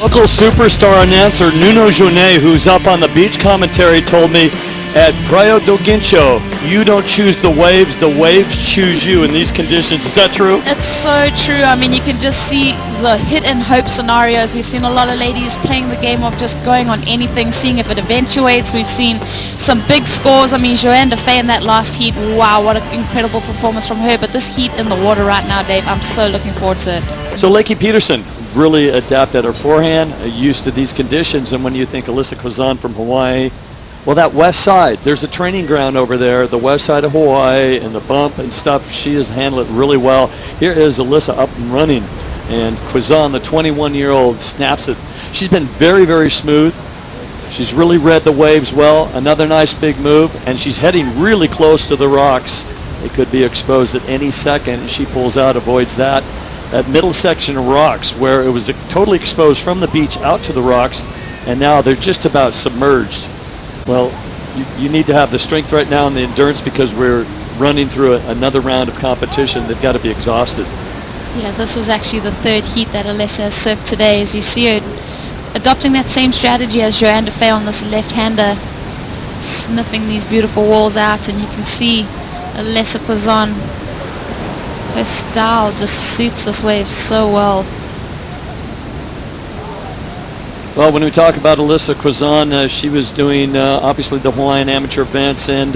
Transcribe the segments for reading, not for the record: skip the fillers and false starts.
Local superstar announcer Nuno Jonet, who's up on the beach commentary, told me at Praia do Guincho, you don't choose the waves choose you in these conditions. Is that true? It's so true. I mean, you can just see the hit and hope scenarios. We've seen a lot of ladies playing the game of just going on anything, seeing if it eventuates. We've seen some big scores. I mean, Joanne Defay in that last heat, wow, what an incredible performance from her. But this heat in the water right now, Dave, I'm so looking forward to it. So Lakey Peterson really adapted her forehand, used to these conditions. And when you think Alessa Quizon from Hawaii, well, that west side, there's a training ground over there, the west side of Hawaii, and the bump and stuff. She has handled it really well. Here is Alyssa up and running, and Quizon, the 21-year-old, snaps it. She's been very, very smooth. She's really read the waves well. Another nice big move, and she's heading really close to the rocks. They could be exposed at any second, and she pulls out, avoids that. That middle section of rocks where it was totally exposed from the beach out to the rocks, and now they're just about submerged. Well, you need to have the strength right now and the endurance because we're running through another round of competition. They've got to be exhausted. Yeah, this is actually the third heat that Alyssa has surfed today. As you see her adopting that same strategy as Joanne Defay on this left-hander, sniffing these beautiful walls out, and you can see Alessa Quizon, her style just suits this wave so well. Well, when we talk about Alyssa Quizon, she was doing obviously the Hawaiian amateur events, and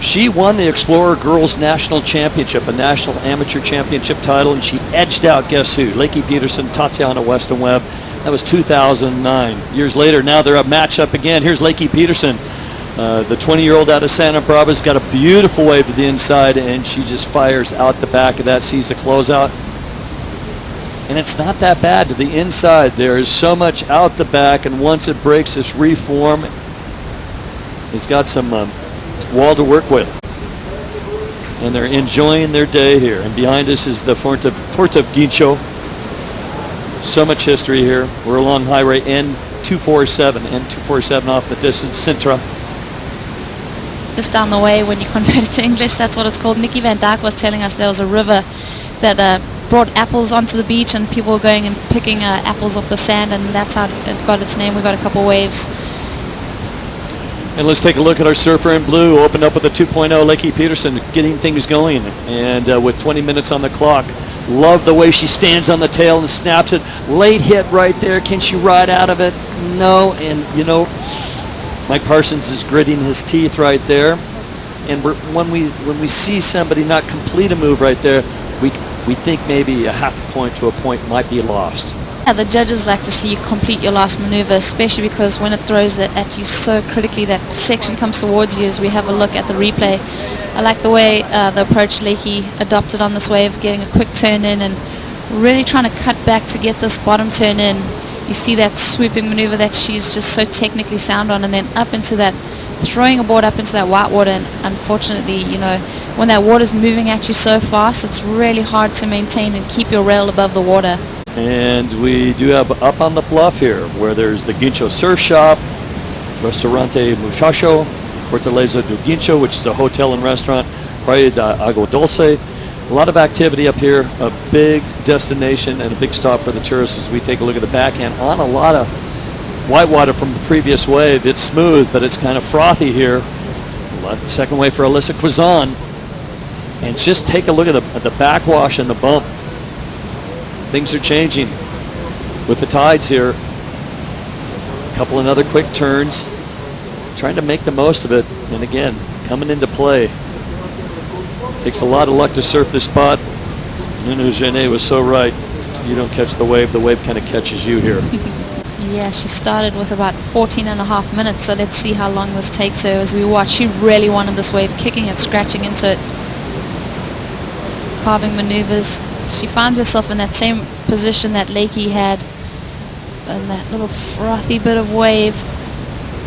she won the Explorer Girls National Championship, a national amateur championship title, and she edged out, guess who? Lakey Peterson, Tatiana Weston Webb. That was 2009. Years later, now they're a match-up again. Here's Lakey Peterson, the 20-year-old out of Santa Barbara's got a beautiful wave to the inside, and she just fires out the back of that, sees the closeout. And it's not that bad to the inside. There is so much out the back, and once it breaks this reform, it's got some wall to work with. And they're enjoying their day here. And behind us is the Fort of Guincho. So much history here. We're along Highway N247 off the distance, Sintra. Just down the way, when you convert it to English, that's what it's called. Nikki Van Dyke was telling us there was a river that brought apples onto the beach, and people were going and picking apples off the sand, and that's how it got its name. We got a couple waves. And let's take a look at our surfer in blue. Opened up with a 2.0, Lakey Peterson getting things going, and with 20 minutes on the clock. Love the way she stands on the tail and snaps it. Late hit right there. Can she ride out of it? No. And you know, Mike Parsons is gritting his teeth right there. And when we see somebody not complete a move right there, we think maybe a half a point to a point might be lost. Yeah, the judges like to see you complete your last maneuver, especially because when it throws it at you so critically, that section comes towards you. As we have a look at the replay, I like the way the approach Lakey adopted on this wave, getting a quick turn in and really trying to cut back to get this bottom turn in. You see that swooping maneuver that she's just so technically sound on, and then up into that, throwing a board up into that white water. And unfortunately, you know, when that water's moving at you so fast, it's really hard to maintain and keep your rail above the water. And we do have up on the bluff here, where there's the Guincho Surf Shop, Restaurante Muchacho, Fortaleza do Guincho, which is a hotel and restaurant, Praia da Agua Dulce. A lot of activity up here, a big destination and a big stop for the tourists as we take a look at the backhand on a lot of whitewater from the previous wave. It's smooth, but it's kind of frothy here. Second wave for Alyssa Quizon. And just take a look at the backwash and the bump. Things are changing with the tides here. A couple another quick turns. Trying to make the most of it. And again, coming into play. Takes a lot of luck to surf this spot. Nuno Jonet was so right. You don't catch the wave kind of catches you here. Yeah, she started with about 14.5 minutes, so let's see how long this takes her as we watch. She really wanted this wave, kicking and scratching into it. Carving maneuvers. She finds herself in that same position that Lakey had, and that little frothy bit of wave.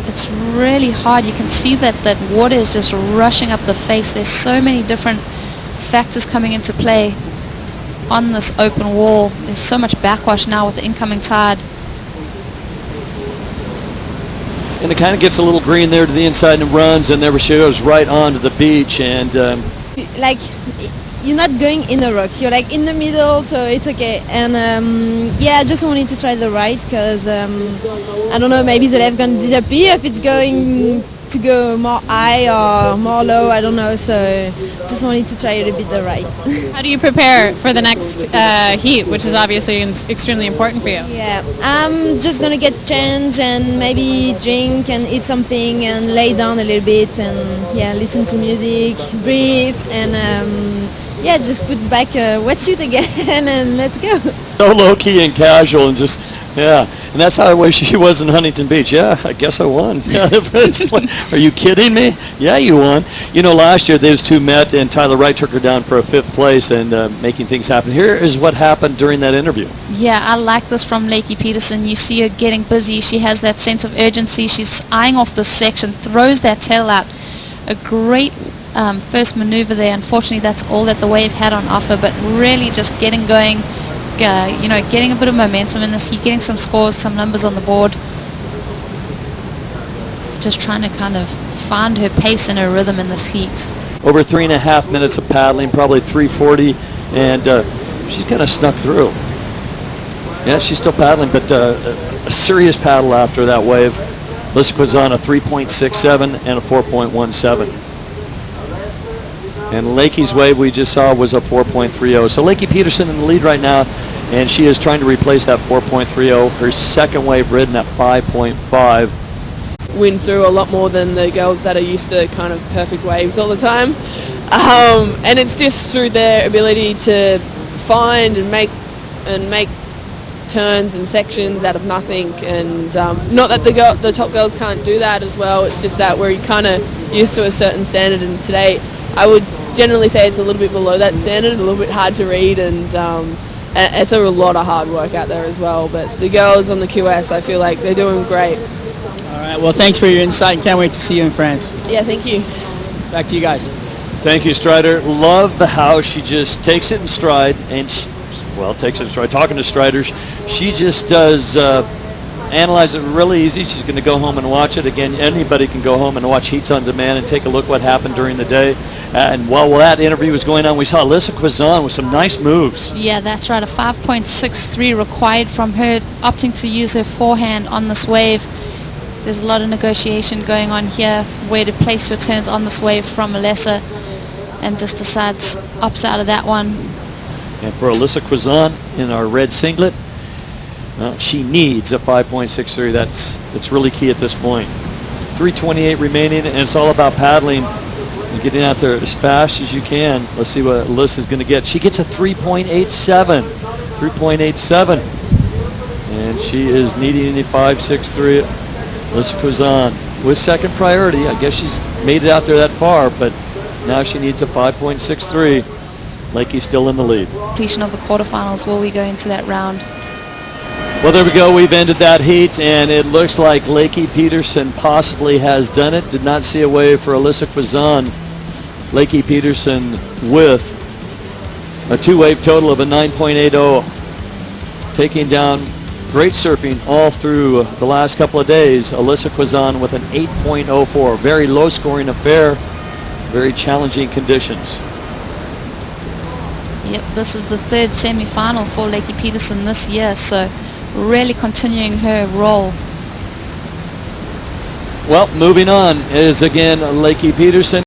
It's really hard. You can see that water is just rushing up the face. There's so many different factors coming into play on this open wall. There's so much backwash now with the incoming tide. And it kind of gets a little green there to the inside and runs, and there she goes right onto the beach. And like you're not going in a rock. You're like in the middle, so it's okay. And yeah, I just wanted to try the right because I don't know, maybe the left gonna disappear if it's going to go more high or more low. I don't know. So just wanted to try a little bit the right. How do you prepare for the next heat, which is obviously extremely important for you? Yeah, I'm just gonna get changed and maybe drink and eat something and lay down a little bit and yeah, listen to music, breathe, and yeah, just put back a wetsuit again and let's go. So low-key and casual and just, yeah. And that's how I wish she was in Huntington Beach. Yeah, I guess I won. It's like, are you kidding me? Yeah, you won. You know, last year those two met and Tyler Wright took her down for a 5th place and making things happen. Here is what happened during that interview. Yeah, I like this from Lakey Peterson. You see her getting busy. She has that sense of urgency. She's eyeing off this section, throws that tail out. A great first maneuver there. Unfortunately, that's all that the wave had on offer, but really just getting going, you know, getting a bit of momentum in this heat, getting some scores, some numbers on the board. Just trying to kind of find her pace and her rhythm in this heat. Over 3.5 minutes of paddling, probably 3:40, and she's kind of snuck through. Yeah, she's still paddling, but a serious paddle after that wave. Alyssa Quizon a 3.67 and a 4.17. And Lakey's wave we just saw was a 4.30. So Lakey Peterson in the lead right now, and she is trying to replace that 4.30. Her second wave ridden at 5.5. Win through a lot more than the girls that are used to kind of perfect waves all the time. And it's just through their ability to find and make turns and sections out of nothing. And not that the top girls can't do that as well. It's just that we're kind of used to a certain standard, and today I would generally say it's a little bit below that standard, a little bit hard to read, and it's a lot of hard work out there as well. But the girls on the QS, I feel like they're doing great. All right, well, thanks for your insight. Can't wait to see you in France. Yeah, thank you. Back to you guys. Thank you, Strider. Love how she just takes it in stride and, takes it in stride. Talking to Striders, she just does analyze it really easy. She's going to go home and watch it. Again, anybody can go home and watch Heats on Demand and take a look what happened during the day. And while that interview was going on, we saw Alyssa Quizon with some nice moves. Yeah, that's right. A 5.63 required from her, opting to use her forehand on this wave. There's a lot of negotiation going on here, where to place your turns on this wave from Alyssa, and just decides, opts out of that one. And for Alyssa Quizon in our red singlet, well, she needs a 5.63. That's really key at this point. 3:28 remaining, and it's all about paddling and getting out there as fast as you can. Let's see what Alyssa's going to get. She gets a 3.87. 3.87. And she is needing a 5.63. Alyssa Quizon with second priority. I guess she's made it out there that far, but now she needs a 5.63. Lakey's still in the lead. Completion of the quarterfinals. Will we go into that round? Well, there we go. We've ended that heat, and it looks like Lakey Peterson possibly has done it. Did not see a wave for Alyssa Quizon. Lakey Peterson with a 2-wave total of a 9.80, taking down great surfing all through the last couple of days. Alyssa Quizon with an 8.04. Very low-scoring affair. Very challenging conditions. Yep, this is the third semi-final for Lakey Peterson this year, so really continuing her role. Well, moving on is again Lakey Peterson.